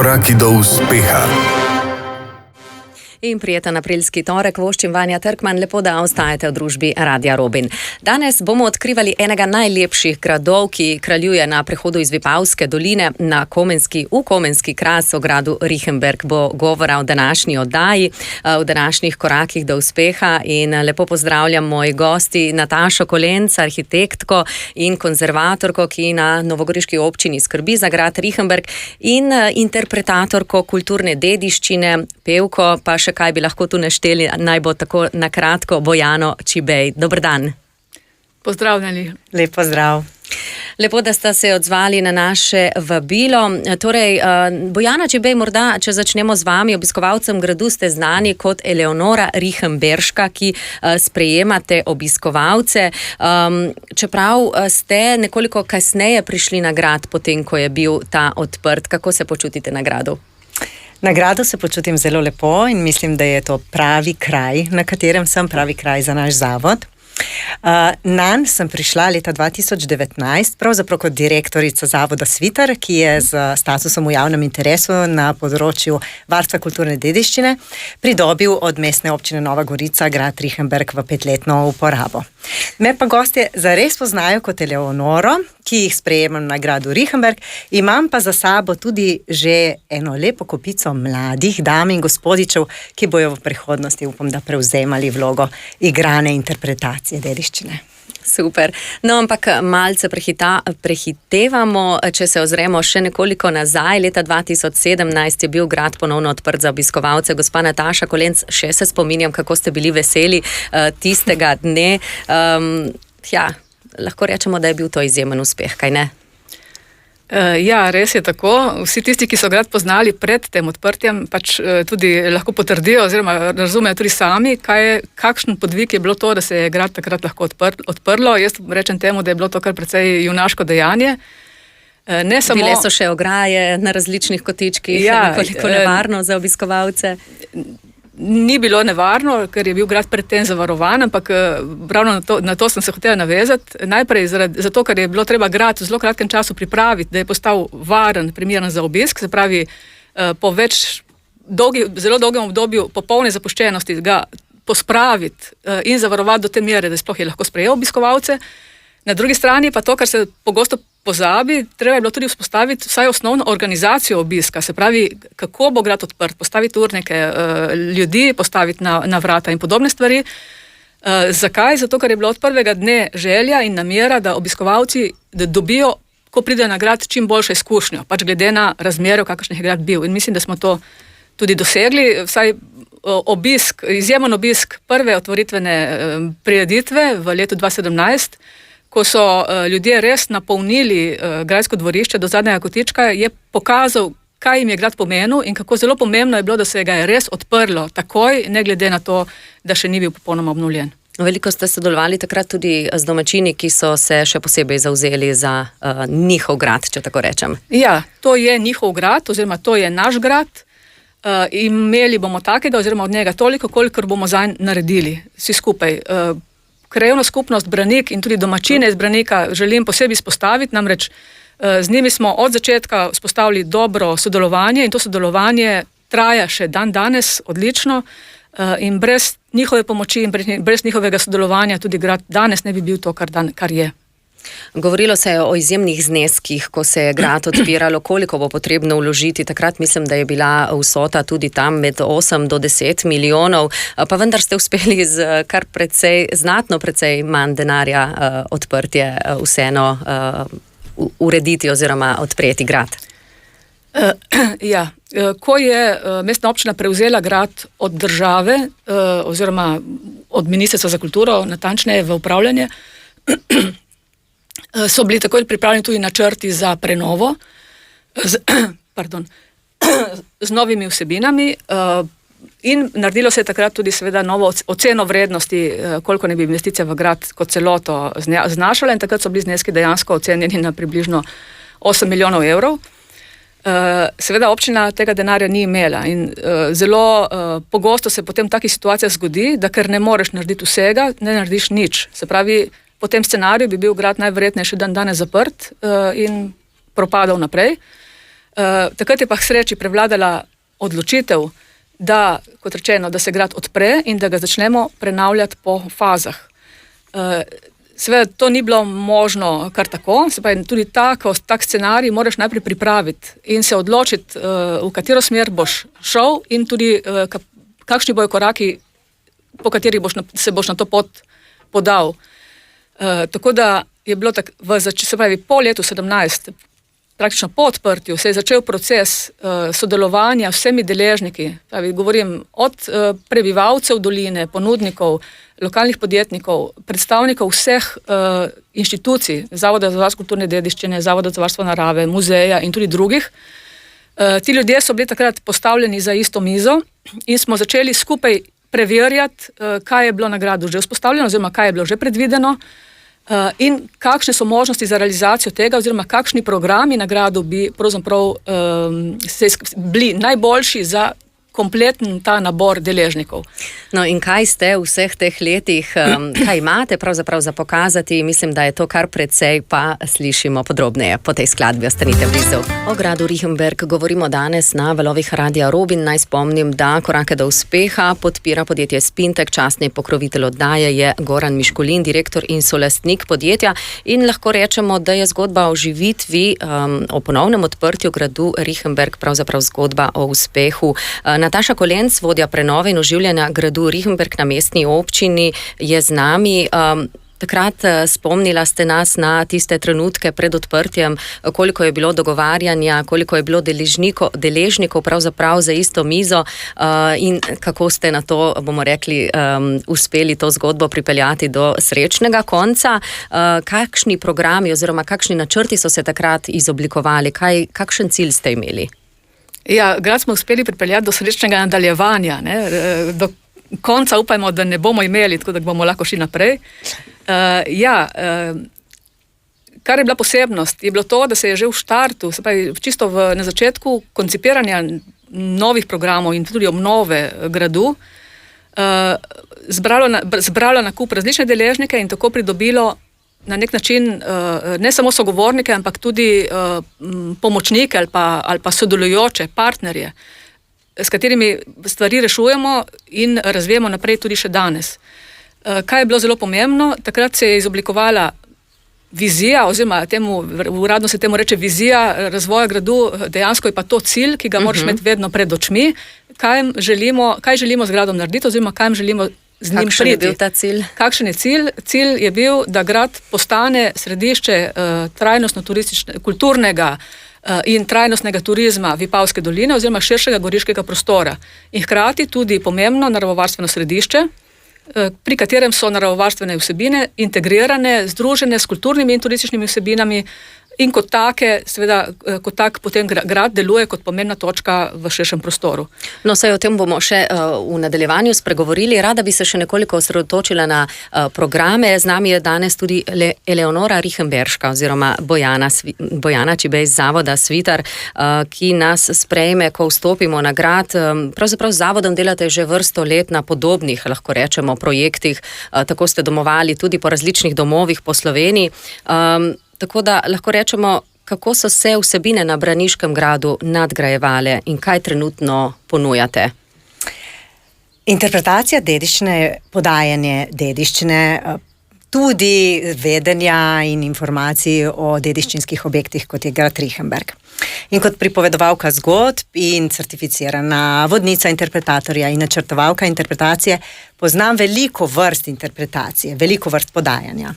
koraki do uspeha. In prijeten aprilski torek voščim Vanja Trkman, lepo da ostajate v družbi Radia Robin. Danes bomo odkrivali enega najlepših gradov, ki kraljuje na prehodu iz Vipavske doline v Komenski kras o gradu Riechenberg. Bo govora o današnji oddaji, v današnjih korakih do uspeha in lepo pozdravljam moji gosti Natašo Kolenc, arhitektko in konzervatorko, ki na novogoriški občini skrbi za grad Riechenberg, in interpretatorko kulturne dediščine, pevko, pa še kaj bi lahko tu našteli, naj bo tako na kratko, Bojano Čibej. Dober dan. Pozdravljeni. Lep pozdrav. Lepo, da ste se odzvali na naše vabilo. Torej, Bojana Čibej, morda, če začnemo z vami, obiskovalcem gradu ste znani kot Eleonora Riechenberška, ki sprejemate obiskovalce. Čeprav ste nekoliko kasneje prišli na grad, potem, ko je bil ta odprt. Kako se počutite na gradu? Na gradu se počutim zelo lepo in mislim, da je to pravi kraj, na katerem sem, pravi kraj za naš zavod. Nanj sem prišla leta 2019, pravzaprav kot direktorica zavoda Sviter, ki je z statusom v javnem interesu na področju varstva kulturne dediščine pridobil od mestne občine Nova Gorica grad Riechenberg v 5-letno uporabo. Me pa gostje zares poznajo kot Eleonoro, ki jih sprejemam na gradu Riechenberg, imam pa za sabo tudi že eno lepo kopico mladih dam in gospodičev, ki bojo v prihodnosti, upam, da prevzemali vlogo igrane interpretacije dediščine. Super. No, ampak malce prehitevamo, če se ozremo še nekoliko nazaj. Leta 2017 je bil grad ponovno odprt za obiskovalce. Gospa Nataša Kolenc, še se spominjam, kako ste bili veseli tistega dne. Lahko rečemo, da je bil to izjemen uspeh, kaj ne? Ja, res je tako. Vsi tisti, ki so grad poznali pred tem odprtjem, pač tudi lahko potrdijo oziroma razumejo tudi sami, kakšen podvig je bilo to, da se je grad takrat lahko odprlo. Jaz rečem temu, da je bilo to kar precej junaško dejanje. Bile so še ograje na različnih kotičkih, nekoliko nevarno za obiskovalce. Ni bilo nevarno, ker je bil grad predtem zavarovan, ampak ravno na to sem se hotela navezati. Najprej zato, ker je bilo treba grad v zelo kratkem času pripraviti, da je postal varen, primeren za obisk, se pravi po zelo dolgem obdobju popolne zapuščenosti ga pospraviti in zavarovati do te mere, da sploh je lahko sprejel obiskovalce. Na drugi strani pa to, kar se pogosto pozabi, treba je bilo tudi vzpostaviti vsaj osnovno organizacijo obiska, se pravi, kako bo grad odprt, postaviti urnike, ljudi postaviti na vrata in podobne stvari. Zakaj? Zato, ker je bilo od prvega dne želja in namera, da obiskovalci dobijo, ko pridejo na grad, čim boljšo izkušnjo, pač glede na razmere, v kakršnih je grad bil. In mislim, da smo to tudi dosegli, vsaj izjemen obisk prve otvoritvene prireditve v letu 2017, ko so ljudje res napolnili grajsko dvorišče do zadnjega kotička, je pokazal, kaj jim je grad pomenil in kako zelo pomembno je bilo, da se ga je res odprlo takoj, ne glede na to, da še ni bil popolnoma obnovljen. Veliko ste sodelovali takrat tudi z domačini, ki so se še posebej zavzeli za njihov grad, če tako rečem. Ja, to je njihov grad, oziroma to je naš grad. Imeli bomo takega, oziroma od njega toliko, kolikor bomo zanj naredili, vsi skupaj. Krajevna skupnost Branik in tudi domačine iz Branika želim posebej izpostaviti, namreč z njimi smo od začetka vzpostavili dobro sodelovanje in to sodelovanje traja še dan danes odlično in brez njihove pomoči in brez njihovega sodelovanja tudi grad danes ne bi bil to, kar je. Govorilo se je o izjemnih zneskih, ko se je grad odpiralo, koliko bo potrebno vložiti. Takrat mislim, da je bila vsota tudi tam med 8 do 10 milijonov, pa vendar ste uspeli z kar znatno precej manj denarja odprtje vseeno urediti oziroma odpreti grad. Ja, ko je mestna občina prevzela grad od države oziroma od Ministrstva za kulturo, natančneje v upravljanje, so bili takoj pripravljeni tudi načrti za prenovo z novimi vsebinami in naredilo se je takrat tudi seveda novo oceno vrednosti, koliko ne bi investicija v grad kot celoto znašala, in takrat so bili zneski dejansko ocenjeni na približno 8 milijonov evrov. Seveda občina tega denarja ni imela in zelo pogosto se potem v takih situacijah zgodi, da ker ne moreš narediti vsega, ne narediš nič. Se pravi, po tem scenariju bi bil grad najverjetneje še dan danes zaprt in propadal naprej. Takrat je pa k sreči prevladala odločitev, da, kot rečeno, da se grad odpre in da ga začnemo prenavljati po fazah. Seveda, to ni bilo možno kar tako, se pravi, tudi tak scenarij moraš najprej pripraviti in se odločiti, v katero smer boš šel in tudi kakšni bojo koraki, po katerih se boš na to pot podal. Tako da je bilo se pravi, po letu 17, praktično po odprtju, se je začel proces sodelovanja vsemi deležniki, pravi, govorim od prebivalcev doline, ponudnikov, lokalnih podjetnikov, predstavnikov vseh inštitucij, Zavoda za varstvo kulturne dediščine, Zavoda za varstvo narave, muzeja in tudi drugih. Ti ljudje so bili takrat postavljeni za isto mizo in smo začeli skupaj preverjati, kaj je bilo na gradu že vzpostavljeno, oziroma kaj je bilo že predvideno in kakšne so možnosti za realizacijo tega, oziroma kakšni programi na gradu bi pravzaprav bili najboljši za kompleten ta nabor deležnikov. No in kaj ste v vseh teh letih, kaj imate pravzaprav za pokazati? Mislim, da je to kar precej, pa slišimo podrobneje po tej skladbi. Ostanite blizu. O gradu Riechenberg govorimo danes na valovih Radia Robin. Naj spomnim, da korake do uspeha podpira podjetje Spintek, častni pokrovitelj oddaje je Goran Miškulin, direktor in solastnik podjetja, in lahko rečemo, da je zgodba o živitvi, o ponovnem odprtju gradu Riechenberg pravzaprav zgodba o uspehu. Nataša Kolenc, vodja prenove in oživljanja gradu Riechenberg na mestni občini, je z nami. Takrat spomnila ste nas na tiste trenutke pred odprtjem, koliko je bilo dogovarjanja, koliko je bilo deležnikov pravzaprav za isto mizo in kako ste na to, bomo rekli, uspeli to zgodbo pripeljati do srečnega konca. Kakšni programi oziroma kakšni načrti so se takrat izoblikovali? Kakšen cilj ste imeli? Ja, grad smo uspeli pripeljati do srečnega nadaljevanja. Do konca upajmo, da ne bomo imeli, tako da bomo lahko šli naprej. Kar je bila posebnost, je bilo to, da se je že v štartu, se pravi, čisto na začetku koncipiranja novih programov in tudi obnove gradu, zbralo na kup različne deležnike in tako pridobilo na nek način ne samo sogovornike, ampak tudi pomočnike ali pa sodelujoče partnerje, s katerimi stvari rešujemo in razvijemo naprej tudi še danes. Kaj je bilo zelo pomembno? Takrat se je izoblikovala vizija, oziroma uradno se temu reče vizija razvoja gradu, dejansko je pa to cilj, ki ga moraš imeti vedno pred očmi, kaj želimo z gradom narediti, oziroma kaj želimo z njim Kakšen je bil ta cilj? Kakšen je cilj? Cilj je bil, da grad postane središče kulturnega in trajnostnega turizma Vipavske doline oziroma širšega goriškega prostora. In hkrati tudi pomembno naravovarstveno središče, pri katerem so naravovarstvene vsebine integrirane, združene s kulturnimi in turističnimi vsebinami in kot tak potem grad deluje kot pomembna točka v širšem prostoru. No, saj o tem bomo še v nadaljevanju spregovorili. Rada bi se še nekoliko osredotočila na programe. Z nami je danes tudi Eleonora Riechenberška oziroma Bojana Čibej iz Zavoda Svitar, ki nas sprejme, ko vstopimo na grad. Pravzaprav z Zavodom delate že vrsto let na podobnih, lahko rečemo, projektih. Tako ste domovali tudi po različnih domovih po Sloveniji. Tako da lahko rečemo, kako so se vsebine na Braniškem gradu nadgrajevale in kaj trenutno ponujate? Interpretacija dediščine, podajanje dediščine, tudi vedenja in informacij o dediščinskih objektih, kot je grad Riechenberg. In kot pripovedovalka zgodb in certificirana vodnica interpretatorja in načrtovalka interpretacije poznam veliko vrst interpretacije, veliko vrst podajanja.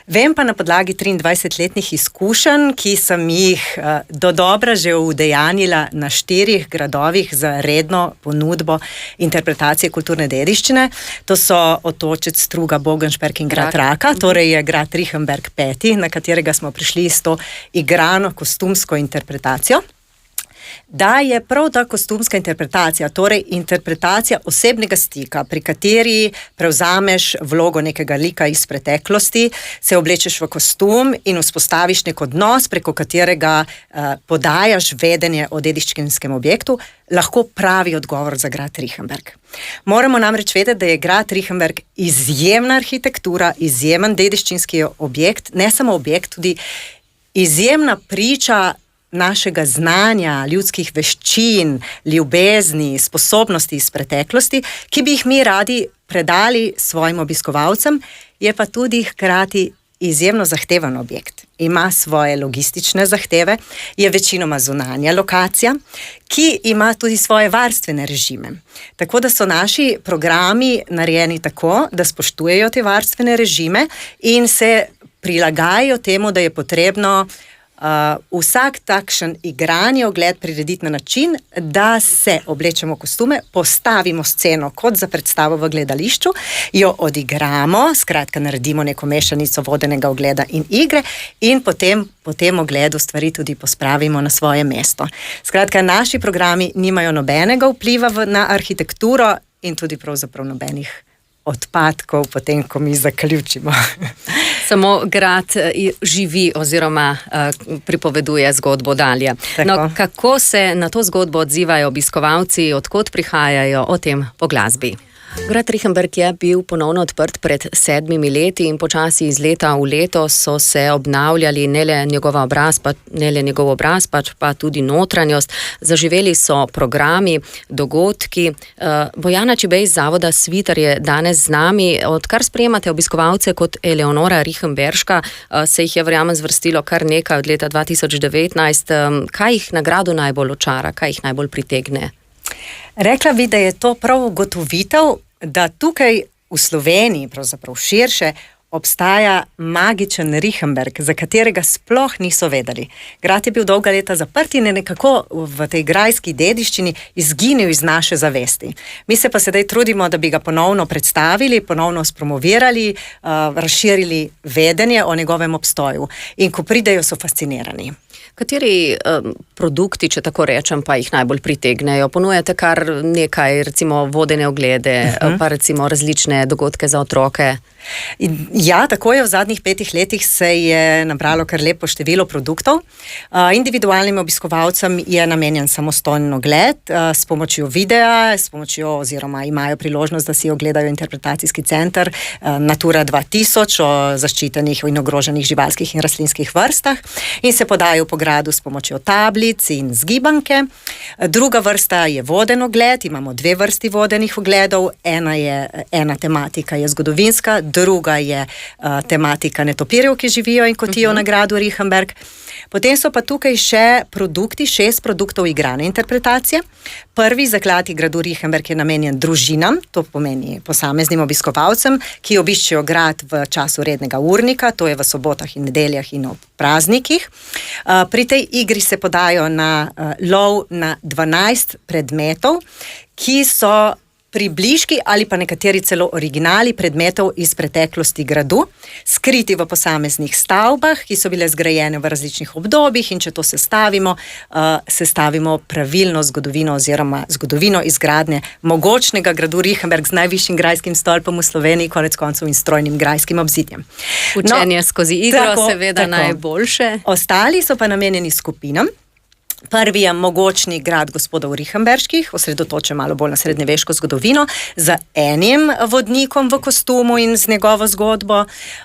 Vem pa na podlagi 23-letnih izkušenj, ki sem jih dodobra že udejanila na 4 gradovih za redno ponudbo interpretacije kulturne dediščine. To so Otočec, Struga, Bogenšperk in grad Raka, torej je grad Riechenberg 5., na katerega smo prišli s to igrano kostumsko interpretacijo. Da je prav ta kostumska interpretacija, torej interpretacija osebnega stika, pri kateri prevzameš vlogo nekega lika iz preteklosti, se oblečeš v kostum in vzpostaviš nek odnos, preko katerega podajaš vedenje o dediščinskem objektu, lahko pravi odgovor za grad Riechenberg. Moramo namreč vedeti, da je grad Riechenberg izjemna arhitektura, izjemen dediščinski objekt, ne samo objekt, tudi izjemna priča našega znanja, ljudskih veščin, ljubezni, sposobnosti iz preteklosti, ki bi jih mi radi predali svojim obiskovalcem, je pa tudi hkrati izjemno zahteven objekt. Ima svoje logistične zahteve, je večinoma zunanja lokacija, ki ima tudi svoje varstvene režime. Tako da so naši programi narejeni tako, da spoštujejo te varstvene režime in se prilagajajo temu, da je potrebno vsak takšen igranje ogled prirediti na način, da se oblečemo kostume, postavimo sceno kot za predstavo v gledališču, jo odigramo, skratka naredimo neko mešanico vodenega ogleda in igre in potem po tem ogledu stvari tudi pospravimo na svoje mesto. Skratka, naši programi nimajo nobenega vpliva na arhitekturo in tudi pravzaprav nobenih odpadkov, potem, ko mi zaključimo. Samo grad živi oziroma pripoveduje zgodbo dalje. No, kako se na to zgodbo odzivajo obiskovalci, odkot prihajajo, o tem po glasbi. Grad Riefenberg je bil ponovno odprt pred 7 leti in počasi iz leta v leto so se obnavljali ne le njegov obraz, pač pa tudi notranjost. Zaživeli so programi, dogodki. Bojana Čibej iz Zavoda Sviter je danes z nami. Odkar sprejemate obiskovalce kot Eleonora Riefenberška, se jih je, verjamem, zvrstilo kar nekaj od leta 2019. Kaj jih na gradu najbolj očara, kaj jih najbolj pritegne? Rekla bi, da je to prav ugotovitev, da tukaj v Sloveniji, pravzaprav širše, obstaja magičen Riefenberg, za katerega sploh niso vedeli. Grad je bil dolga leta zaprt in je nekako v tej grajski dediščini izginil iz naše zavesti. Mi se pa sedaj trudimo, da bi ga ponovno predstavili, ponovno spromovirali, razširili vedenje o njegovem obstoju. In ko pridejo, so fascinirani. Kateri produkti, če tako rečem, pa jih najbolj pritegnejo? Ponujate kar nekaj, recimo vodene oglede, pa recimo različne dogodke za otroke? Ja, tako je. V zadnjih 5 letih se je nabralo kar lepo število produktov. Individualnim obiskovalcem je namenjen samostojen ogled s pomočjo videa, oziroma imajo priložnost, da si ogledajo interpretacijski center Natura 2000 o zaščitenih in ogroženih živalskih in rastlinskih vrstah in se podajo po gradu s pomočjo tablic in zgibanke. Druga vrsta je voden ogled, imamo 2 vrsti vodenih ogledov, ena tematika je zgodovinska, druga je tematika netopirjev, ki živijo in kotijo na gradu Riefenberg. Potem so pa tukaj še produkti, 6 produktov igrane interpretacije. Prvi zaklad gradu Riefenberg je namenjen družinam, to pomeni posameznim obiskovalcem, ki obiščejo grad v času rednega urnika, to je v sobotah in nedeljah in ob praznikih. Pri tej igri se podajo na lov na 12 predmetov, ki so približki ali pa nekateri celo originali predmetov iz preteklosti gradu, skriti v posameznih stavbah, ki so bile zgrajene v različnih obdobjih in če to sestavimo pravilno zgodovino oziroma zgodovino izgradnje mogočnega gradu Riefenberg z najvišjim grajskim stolpom v Sloveniji, konec koncev in strojnim grajskim obzidjem. Učenje skozi igro, seveda najboljše. Ostali so pa namenjeni skupinam. Prvi je mogočni grad gospodov Riefenberških, osredotočen malo bolj na srednjeveško zgodovino, z enim vodnikom v kostumu in z njegovo zgodbo.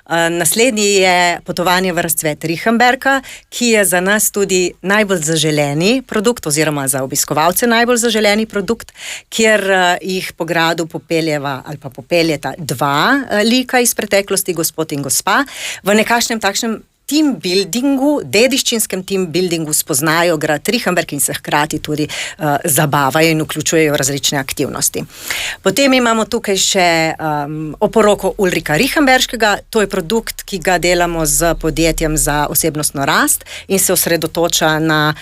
Naslednji je potovanje v razcvet Riefenberga, ki je za nas tudi najbolj zaželeni produkt, oziroma za obiskovalce najbolj zaželeni produkt, kjer jih po gradu popeljeta 2 lika iz preteklosti, gospod in gospa, v nekakšnem takšnem team buildingu, dediščinskem team buildingu spoznajo grad Riefenberg in se hkrati tudi zabavajo in vključujejo različne aktivnosti. Potem imamo tukaj še oporoko Ulrika Riefenberškega, to je produkt, ki ga delamo z podjetjem za osebnostno rast in se osredotoča na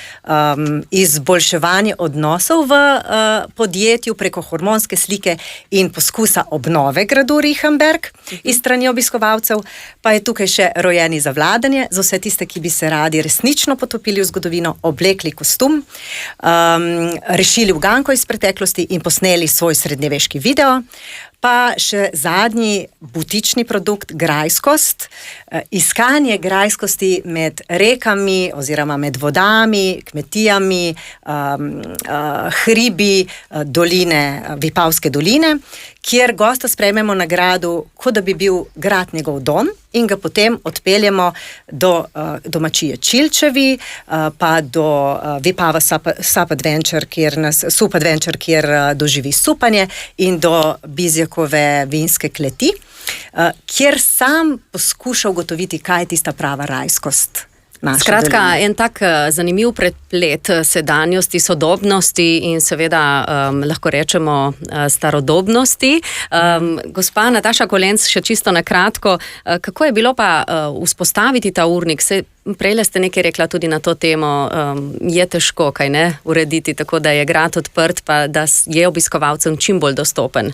izboljševanje odnosov v podjetju preko hormonske slike in poskusa obnove gradu Riefenberg iz strani obiskovalcev, pa je tukaj še rojeni za vladanje, za vse tiste, ki bi se radi resnično potopili v zgodovino, oblekli kostum, rešili uganko iz preteklosti in posneli svoj srednjeveški video. Pa še zadnji butični produkt, grajskost. Iskanje grajskosti med rekami oziroma med vodami, kmetijami, hribi doline, Vipavske doline, kjer gosta sprejmemo na gradu, kot da bi bil grad njegov dom, in ga potem odpeljemo do domačije Čilčevi, pa do Vipava Sup Adventure, kjer doživi supanje, in do Bizjakove vinske kleti, kjer sam poskuša ugotoviti, kaj je tista prava rajskost. Skratka, en tak zanimiv preplet sedanjosti, sodobnosti in seveda lahko rečemo starodobnosti. Gospa Nataša Kolenc, še čisto na kratko, kako je bilo pa vzpostaviti ta urnik? Prejle ste nekaj rekla tudi na to temo, je težko, kaj ne, urediti tako, da je grad odprt, pa da je obiskovalcem čim bolj dostopen.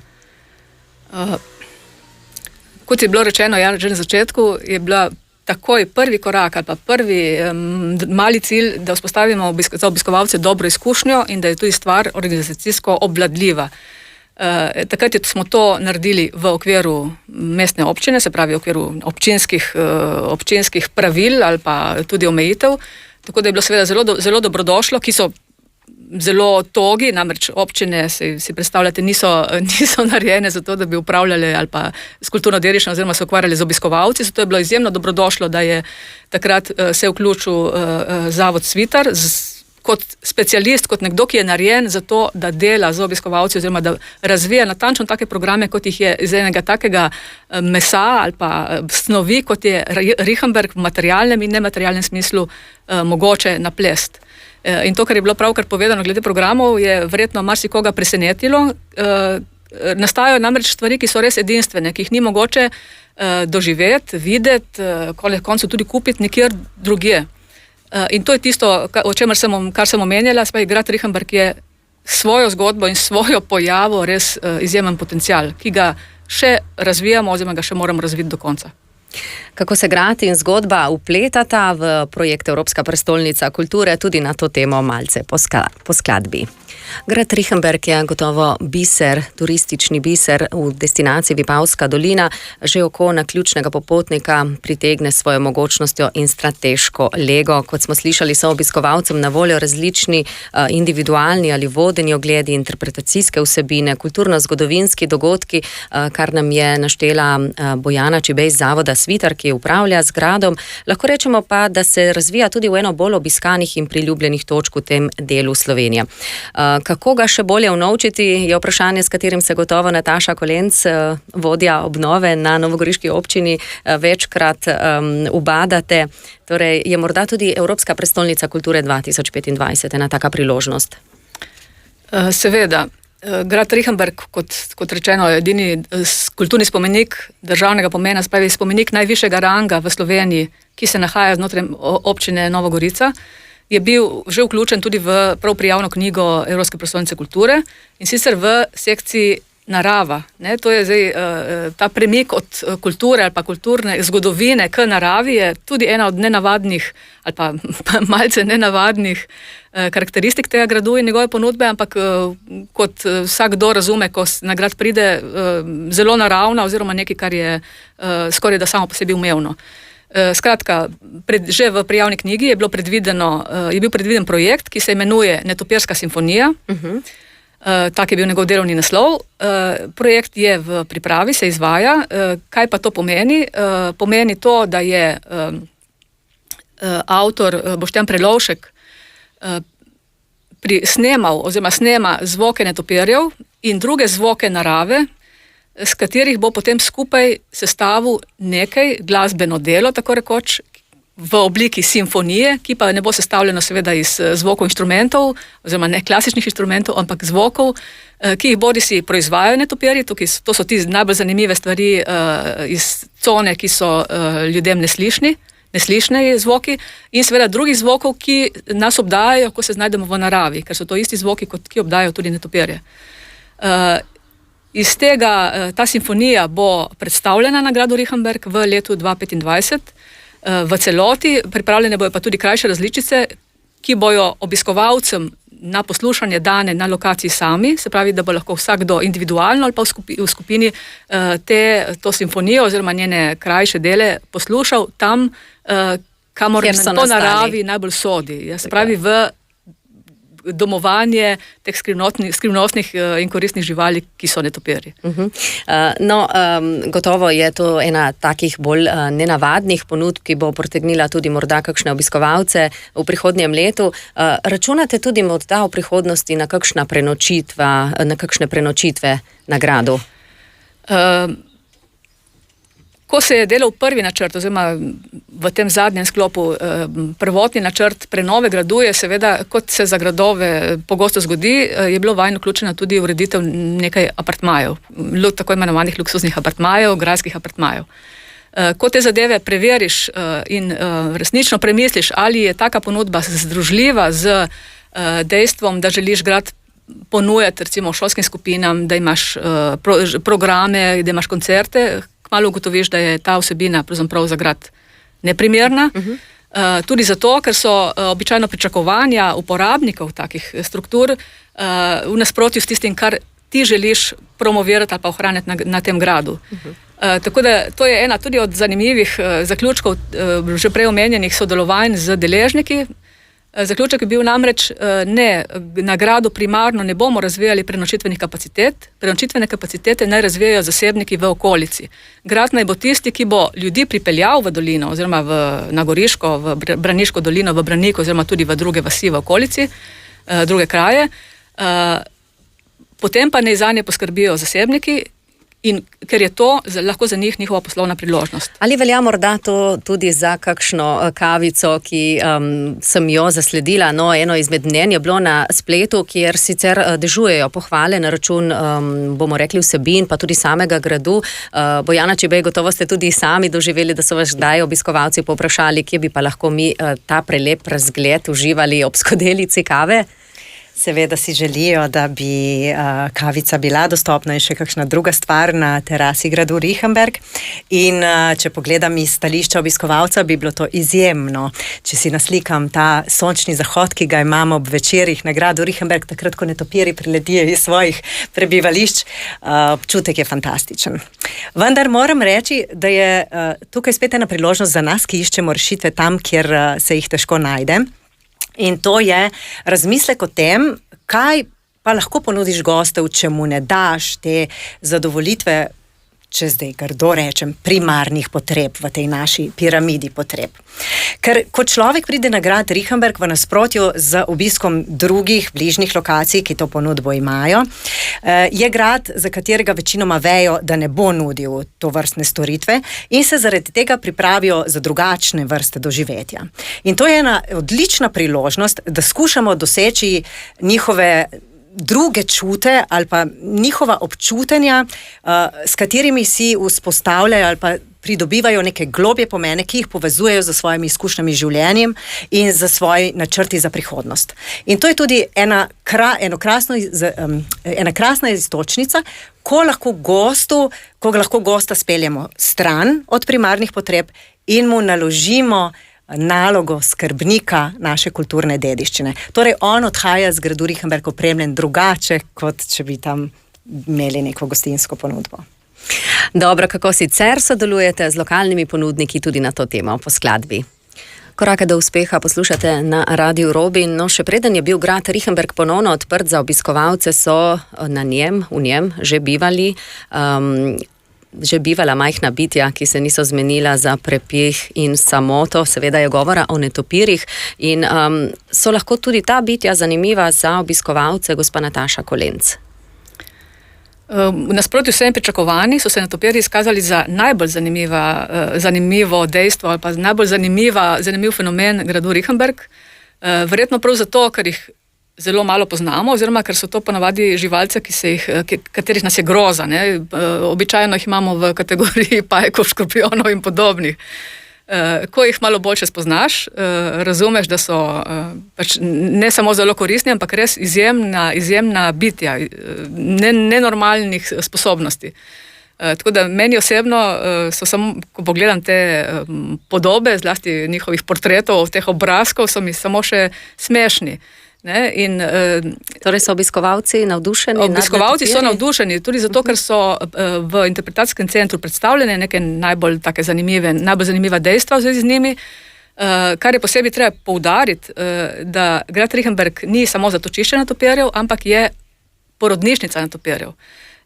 Kot je bilo rečeno, že na začetku, je bila takoj prvi korak ali pa prvi mali cilj, da vzpostavimo za obiskovalce dobro izkušnjo in da je tudi stvar organizacijsko obvladljiva. Takrat smo to naredili v okviru mestne občine, se pravi v okviru občinskih pravil ali pa tudi omejitev, tako da je bilo seveda zelo dobrodošlo, ki so zelo togi, namreč občine, si predstavljate, niso narejene za to, da bi upravljali ali pa s kulturno dediščino oziroma se ukvarjali z obiskovalci, zato je bilo izjemno dobrodošlo, da je takrat se vključil Zavod Svitar kot specialist, kot nekdo, ki je narejen za to, da dela z obiskovalci oziroma da razvija natančno take programe, kot jih je iz enega takega mesa ali pa snovi, kot je Riechenberg v materialnem in nematerialnem smislu mogoče naplest. In to, kar je bilo pravkar povedano glede programov, je verjetno marsikoga presenetilo. Nastajajo namreč stvari, ki so res edinstvene, ki jih ni mogoče doživeti, videti, konec koncev tudi kupiti nikjer drugje. In to je tisto, kar sem omenjala, spaj grad Riechenberg je svojo zgodbo in svojo pojavo res izjemen potencial, ki ga še razvijamo oziroma ga še moramo razviti do konca. Kako se grad in zgodba vpletata v projekt Evropska prestolnica kulture, tudi na to temo malce po skladbi. Grad Riechenberg je gotovo biser, turistični biser v destinaciji Vipavska dolina, že oko naključnega popotnika pritegne svojo mogočnostjo in strateško lego. Kot smo slišali, so obiskovalcem na voljo različni individualni ali vodeni ogledi, interpretacijske vsebine, kulturno-zgodovinski dogodki, kar nam je naštela Bojana Čibej iz Zavoda Svitar, ki upravlja z gradom. Lahko rečemo pa, da se razvija tudi v eno bolj obiskanih in priljubljenih točk v tem delu Slovenije. Kako ga še bolje unovčiti, je vprašanje, s katerim se gotovo Nataša Kolenc, vodja obnove na novogoriški občini, večkrat ubadate. Torej, je morda tudi Evropska prestolnica kulture 2025 ena taka priložnost? Seveda. Grad Riechenberg, kot rečeno, je edini kulturni spomenik državnega pomena, spravi spomenik najvišjega ranga v Sloveniji, ki se nahaja znotraj občine Nova Gorica, je bil že vključen tudi prav pri javno knjigo Evropske prestolnice kulture in sicer v sekciji narava. To je zdaj ta premik od kulture ali pa kulturne zgodovine k naravi je tudi ena od nenavadnih ali pa malce nenavadnih karakteristik tega gradu in njegove ponudbe, ampak kot vsakdo razume, ko na grad pride, zelo naravna oziroma nekaj, kar je skoraj da samo po sebi umevno. Skratka, že v prijavni knjigi je bil predviden projekt, ki se imenuje Netopirska simfonija. Tak je bil njegov delovni naslov. Projekt je v pripravi, se izvaja. Kaj pa to pomeni? Pomeni to, da je avtor Boštjan Prelovšek snema zvoke netopirjev in druge zvoke narave, s katerih bo potem skupaj sestavil nekaj glasbeno delo, tako rekoč, v obliki simfonije, ki pa ne bo sestavljeno seveda iz zvokov inštrumentov, oziroma ne klasičnih inštrumentov, ampak zvokov, ki jih bodisi proizvajajo netopirji, to so ti najbolj zanimive stvari iz cone, ki so ljudem neslišni zvoki, in seveda drugih zvokov, ki nas obdajajo, ko se znajdemo v naravi, ker so to isti zvoki, ki obdajajo tudi netopirje. Iz tega ta simfonija bo predstavljena na gradu Riechenberg v letu 2025 v celoti, pripravljene bojo pa tudi krajše različice, ki bojo obiskovalcem na poslušanje dane na lokaciji sami, se pravi, da bo lahko vsakdo individualno ali pa v skupini to simfonijo oziroma njene krajše dele poslušal tam, kamor po naravi najbolj sodi. Se pravi, v domovanje teh skrivnostnih in koristnih živali, ki so netopirji. Gotovo je to ena takih bolj nenavadnih ponudb, ki bo pritegnila tudi morda kakšne obiskovalce v prihodnjem letu. Računate tudi morda v prihodnosti na kakšne prenočitve na gradu? Ko se je delal prvi načrt, oziroma v tem zadnjem sklopu prvotni načrt prenove gradu, je seveda, kot se za gradove pogosto zgodi, je bilo vanj vključena tudi ureditev nekaj apartmajev, tako imenovanih luksuznih apartmajev, gradskih apartmajev. Ko te zadeve preveriš in resnično premisliš, ali je taka ponudba združljiva z dejstvom, da želiš grad ponujati recimo šolskim skupinam, da imaš programe, da imaš koncerte, kmalu ugotoviš, da je ta vsebina pravzaprav za grad neprimerna. Tudi zato, ker so običajno pričakovanja uporabnikov takih struktur v nasprotju s tistim, kar ti želiš promovirati ali pa ohraniti na tem gradu. Tako da to je ena tudi od zanimivih zaključkov že prej omenjenih sodelovanj z deležniki. Zaključek je bil namreč, na gradu primarno ne bomo razvijali prenočitvenih kapacitet, prenočitvene kapacitete naj razvijajo zasebniki v okolici. Grad naj bo tisti, ki bo ljudi pripeljal v dolino, oziroma na Goriško, v Braniško dolino, v Branik, oziroma tudi v druge vasi v okolici, druge kraje. Potem pa naj zanje poskrbijo zasebniki, in ker je to lahko za njih njihova poslovna priložnost. Ali velja morda to tudi za kakšno kavico, ki sem jo zasledila? Eno izmed mnenj je bilo na spletu, kjer sicer dežujejo pohvale na račun, bomo rekli, vsebin, pa tudi samega gradu. Bojana Čebej, gotovo ste tudi sami doživeli, da so vas kdaj obiskovalci povprašali, kje bi pa lahko mi ta prelep razgled uživali ob skodelici kave? Seveda si želijo, da bi kavica bila dostopna in še kakšna druga stvar na terasi gradu Riechenberg. In če pogledam iz stališča obiskovalca, bi bilo to izjemno. Če si naslikam ta sončni zahod, ki ga imamo ob večerih na gradu Riechenberg, takrat, ko netopirji priletijo iz svojih prebivališč, občutek je fantastičen. Vendar moram reči, da je tukaj spet ena priložnost za nas, ki iščemo rešitve tam, kjer se jih težko najde. In to je razmislek o tem, kaj pa lahko ponudiš gostev, če mu ne daš te zadovolitve, če zdaj grdo rečem, primarnih potreb v tej naši piramidi potreb. Ker ko človek pride na grad Riechenberg v nasprotju z obiskom drugih bližnjih lokacij, ki to ponudbo imajo, je grad, za katerega večinoma vejo, da ne bo nudil to vrstne storitve in se zaradi tega pripravijo za drugačne vrste doživetja. In to je ena odlična priložnost, da skušamo doseči njihove druge čute ali pa njihova občutenja, s katerimi si vzpostavljajo ali pa pridobivajo neke globje pomene, ki jih povezujejo z svojimi izkušnjami z življenjem in z svojimi načrti za prihodnost. In to je tudi ena krasna iztočnica, ko lahko gosta speljemo stran od primarnih potreb in mu naložimo nalogo skrbnika naše kulturne dediščine. Torej, on odhaja z gradu Riechenberg opremljen drugače, kot če bi tam imeli neko gostinsko ponudbo. Dobro, kako sicer sodelujete z lokalnimi ponudniki tudi na to temo po skladbi? Korake do uspeha poslušate na Radiu Robin. Še preden je bil grad Riechenberg ponovno odprt za obiskovalce, so v njem že bivali bivala majhna bitja, ki se niso zmenila za prepih in samoto. Seveda je govora o netopirjih in so lahko tudi ta bitja zanimiva za obiskovalce, gospa Nataša Kolenc. V nasprotju s vsemi pričakovanji so se netopirji izkazali za najbolj zanimivo dejstvo ali pa najbolj zanimiv fenomen gradu Riechenberg. Verjetno prav zato, ker jih zelo malo poznamo, oziroma ker so to ponavadi živalce, katerih nas je groza. Običajno jih imamo v kategoriji pajkov, škorpionov in podobnih. Ko jih malo boljše spoznaš, razumeš, da so ne samo zelo koristni, ampak res izjemna bitja, nenormalnih sposobnosti. Tako da meni osebno so samo, ko pogledam te podobe, zlasti njihovih portretov, teh obrazkov, so mi samo še smešni. Ne? In, torej so obiskovalci navdušeni? Obiskovalci so navdušeni tudi zato, ker so v interpretacijskem centru predstavljene neke najbolj zanimiva dejstva v zvezi z njimi. Kar je posebej treba poudariti, da grad Riefenberg ni samo zatočišče netopirjev, ampak je porodnišnica netopirjev.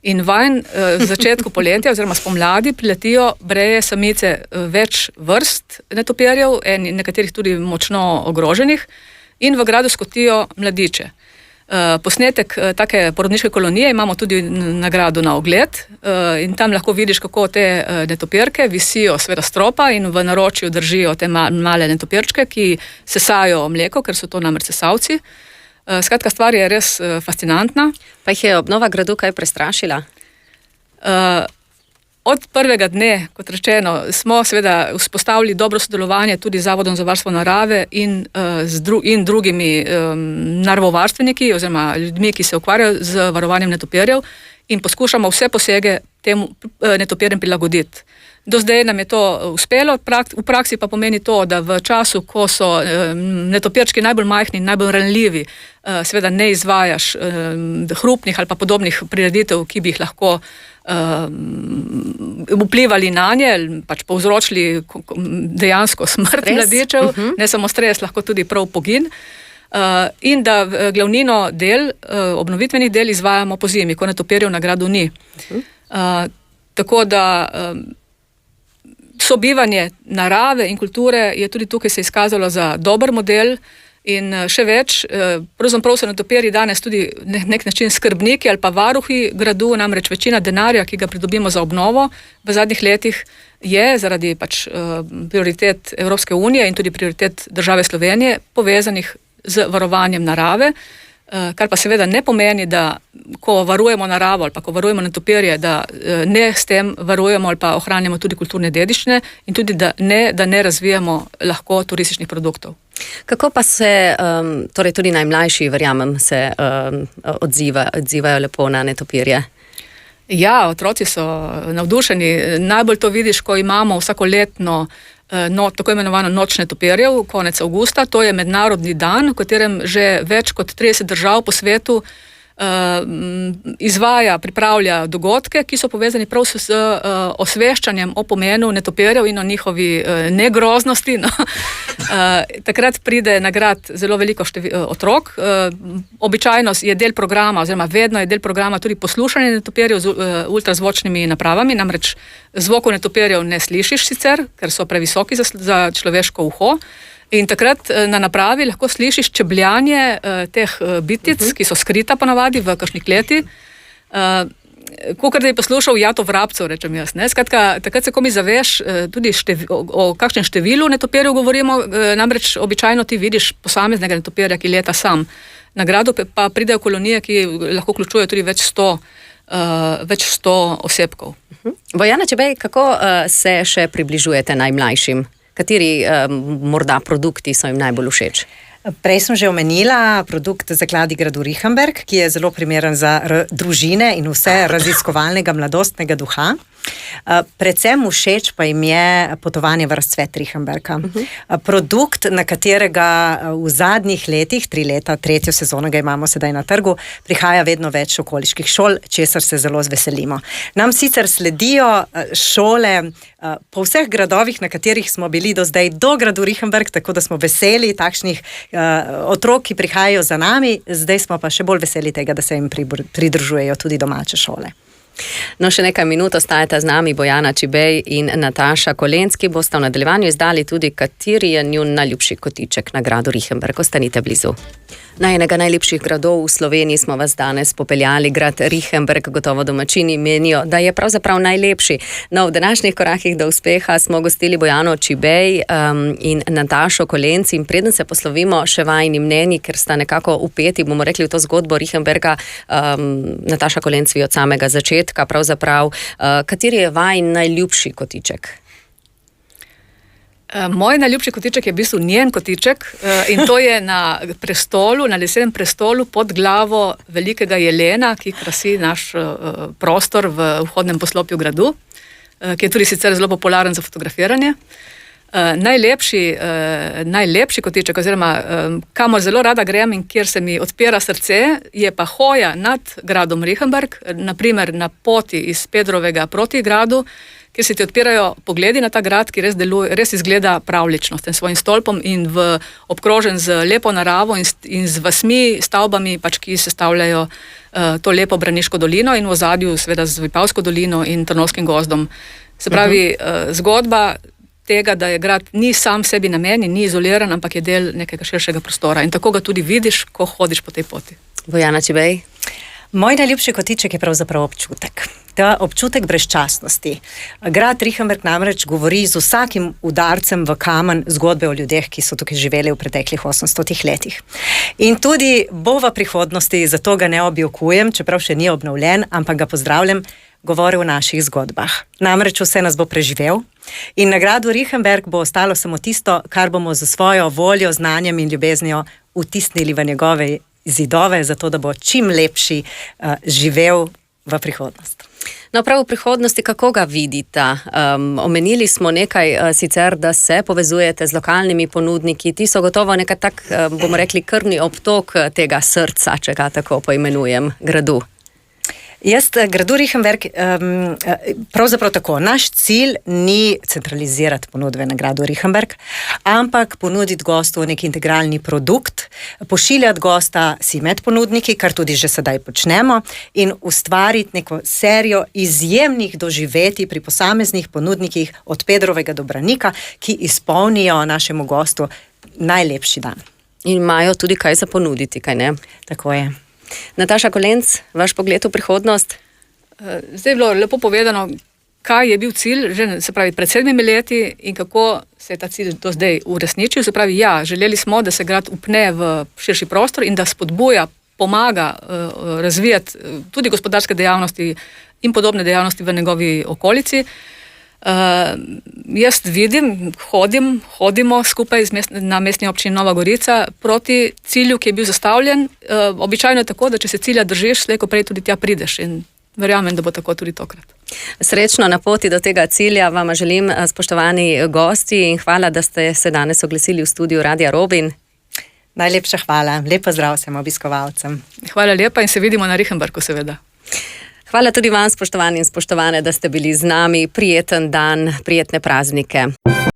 In vanj v začetku poletja oziroma spomladi priletijo breje samice več vrst netopirjev, nekaterih tudi močno ogroženih, in v gradu skotijo mladiče. Posnetek take porodniške kolonije imamo tudi na gradu na ogled in tam lahko vidiš, kako te netopirke visijo sveda stropa in v naročju držijo te male netopirčke, ki sesajo mleko, ker so to namreč sesavci. Skratka, stvar je res fascinantna. Pa jih je obnova gradu kaj prestrašila? Od prvega dne, kot rečeno, smo seveda vzpostavili dobro sodelovanje tudi z Zavodom za varstvo narave in drugimi naravovarstveniki oziroma ljudmi, ki se ukvarjajo z varovanjem netopirjev, in poskušamo vse posege tem netopirjem prilagoditi. Do zdaj nam je to uspelo, v praksi pa pomeni to, da v času, ko so netopirčki najbolj majhni in najbolj ranljivi, seveda ne izvajaš hrupnih ali pa podobnih prireditev, ki bi jih lahko vplivali na nje, pač povzročili dejansko smrt mladičev, ne samo stres, lahko tudi prav pogin. In da glavnino obnovitvenih del izvajamo po zimi, ko netopirjev na gradu ni. Tako da sobivanje narave in kulture je tudi tukaj se izkazalo za dober model in še več, pravzaprav so netopirji danes tudi nek način skrbniki ali pa varuhi gradu, namreč večina denarja, ki ga pridobimo za obnovo v zadnjih letih, je zaradi pač prioritet Evropske unije in tudi prioritet države Slovenije povezanih z varovanjem narave, kar pa seveda ne pomeni, da ko varujemo naravo ali pa ko varujemo netopirje, da ne s tem varujemo ali pa ohranjamo tudi kulturne dediščine in tudi da ne razvijamo lahko turističnih produktov. Kako pa se, torej tudi najmlajši, verjamem, se odzivajo lepo na netopirje? Ja, otroci so navdušeni. Najbolj to vidiš, ko imamo vsakoletno tako imenovano noč netopirjev, konec avgusta. To je mednarodni dan, v katerem že več kot 30 držav po svetu pripravlja dogodke, ki so povezani prav s osveščanjem o pomenu netopirjev in o njihovi negroznosti. No. Takrat pride na grad zelo veliko otrok. Običajno je del programa, oziroma vedno je del programa tudi poslušanje netopirjev z ultrazvočnimi napravami, namreč zvokov netopirjev ne slišiš sicer, ker so previsoki za človeško uho. In takrat na napravi lahko slišiš čebljanje teh bitic, ki so skrita ponavadi v kakšni kleti. Kakor da je poslušal jato vrabcev, rečem jaz. Ne? Skratka, takrat se komi zaveš tudi o kakšnem številu netopirjev govorimo, namreč običajno ti vidiš posameznega netopirja, ki leta sam. Na gradu pa pridejo kolonije, ki lahko vključujejo tudi več sto osebkov. Bojana Čebej, kako se še približujete najmlajšim? Kateri morda produkti so jim najbolj všeč? Prej sem že omenila produkt Zakladi gradu Riefenberg, ki je zelo primeren za družine in vse raziskovalnega mladostnega duha. Predvsem všeč pa jim je potovanje v razcvet Riefenberga. Produkt, na katerega v zadnjih letih, 3 leta, 3. sezono ga imamo sedaj na trgu, prihaja vedno več okoliških šol, česar se zelo veselimo. Nam sicer sledijo šole po vseh gradovih, na katerih smo bili do zdaj, do gradu Riefenberg, tako da smo veseli takšnih otrok, ki prihajajo za nami, zdaj smo pa še bolj veseli tega, da se jim pridružujejo tudi domače šole. No, še nekaj minut ostajata z nami Bojana Čebej in Nataša Kolenski. Bosta v nadaljevanju izdali tudi, kateri je njun najljubši kotiček na gradu Riefenberg. Ostanite blizu. Na enega najlepših gradov v Sloveniji smo vas danes popeljali. Grad Riefenberg, gotovo domačini menijo, da je pravzaprav najlepši. No, v današnjih korakih do uspeha smo gostili Bojano Čebej in Natašo Kolenci. In preden se poslovimo še vajini mnenji, ker sta nekako upeti, bomo rekli, v to zgodbo Riefenberga, Nataša Kolenci od samega začetka, pravzaprav, kateri je vajin najljubši kotiček? Moj najljubši kotiček je v bistvu njen kotiček in to je na prestolu, na lesenem prestolu pod glavo velikega jelena, ki krasi naš prostor v vhodnem poslopju gradu, ki je tudi sicer zelo popularen za fotografiranje. Najlepši kotiček, oziroma kamor zelo rada grem in kjer se mi odpira srce, je pa hoja nad gradom Riefenberg, naprimer na poti iz Pedrovega proti gradu, kjer se ti odpirajo pogledi na ta grad, ki res izgleda pravlično s tem svojim stolpom in obkrožen z lepo naravo in z vasmi, stavbami, pač, ki sestavljajo to lepo Braniško dolino in v ozadju seveda z Vipavsko dolino in Trnovskim gozdom. Se pravi, zgodba tega, da je grad ni sam sebi namen in ni izoliran, ampak je del nekega širšega prostora. In tako ga tudi vidiš, ko hodiš po tej poti. Bojana Čibej? Moj najljubši kotiček je pravzaprav občutek. Ta občutek brezčasnosti. Grad Riefenberg namreč govori z vsakim udarcem v kamen zgodbe o ljudeh, ki so tukaj živeli v preteklih 800 letih. In tudi bo v prihodnosti, zato ga ne objokуjem, čeprav še ni obnovljen, ampak ga pozdravljam, govori o naših zgodbah. Namreč vse nas bo preživel in na gradu Riefenberg bo ostalo samo tisto, kar bomo za svojo voljo, znanjem in ljubeznijo vtisnili v njegove zidove, zato da bo čim lepši živel v prihodnost. No, prav v prihodnosti, kako ga vidite? Omenili smo nekaj sicer, da se povezujete z lokalnimi ponudniki, ti so gotovo nekaj tak, bomo rekli, krvni obtok tega srca, če ga tako poimenujem, gradu. Jaz gradu Riefenberg, pravzaprav tako, naš cilj ni centralizirati ponudbe na gradu Riefenberg, ampak ponuditi gostu neki integralni produkt, pošiljati gosta si med ponudniki, kar tudi že sedaj počnemo, in ustvariti neko serijo izjemnih doživetij pri posameznih ponudnikih od Pedrovega do Branika, ki izpolnijo našemu gostu najlepši dan. In imajo tudi kaj za ponuditi, kaj ne? Tako je. Nataša Kolenc, vaš pogled v prihodnost? Zdaj je bilo lepo povedano, kaj je bil cilj, že se pravi pred 7 leti in kako se je ta cilj do zdaj uresničil. Se pravi, ja, želeli smo, da se grad upne v širši prostor in da spodbuja, pomaga razvijati tudi gospodarske dejavnosti in podobne dejavnosti v njegovi okolici. Jaz vidim, hodimo skupaj na mestni občini Nova Gorica proti cilju, ki je bil zastavljen. Običajno je tako, da če se cilja držiš, slej ko prej tudi tja prideš in verjamem, da bo tako tudi tokrat. Srečno na poti do tega cilja vam želim, spoštovani gosti, in hvala, da ste se danes oglasili v studiu Radia Robin. Najlepša hvala, lep pozdrav vsem obiskovalcem. Hvala lepa in se vidimo na Riefenbergu seveda. Hvala tudi vam, spoštovani in spoštovane, da ste bili z nami. Prijeten dan, prijetne praznike.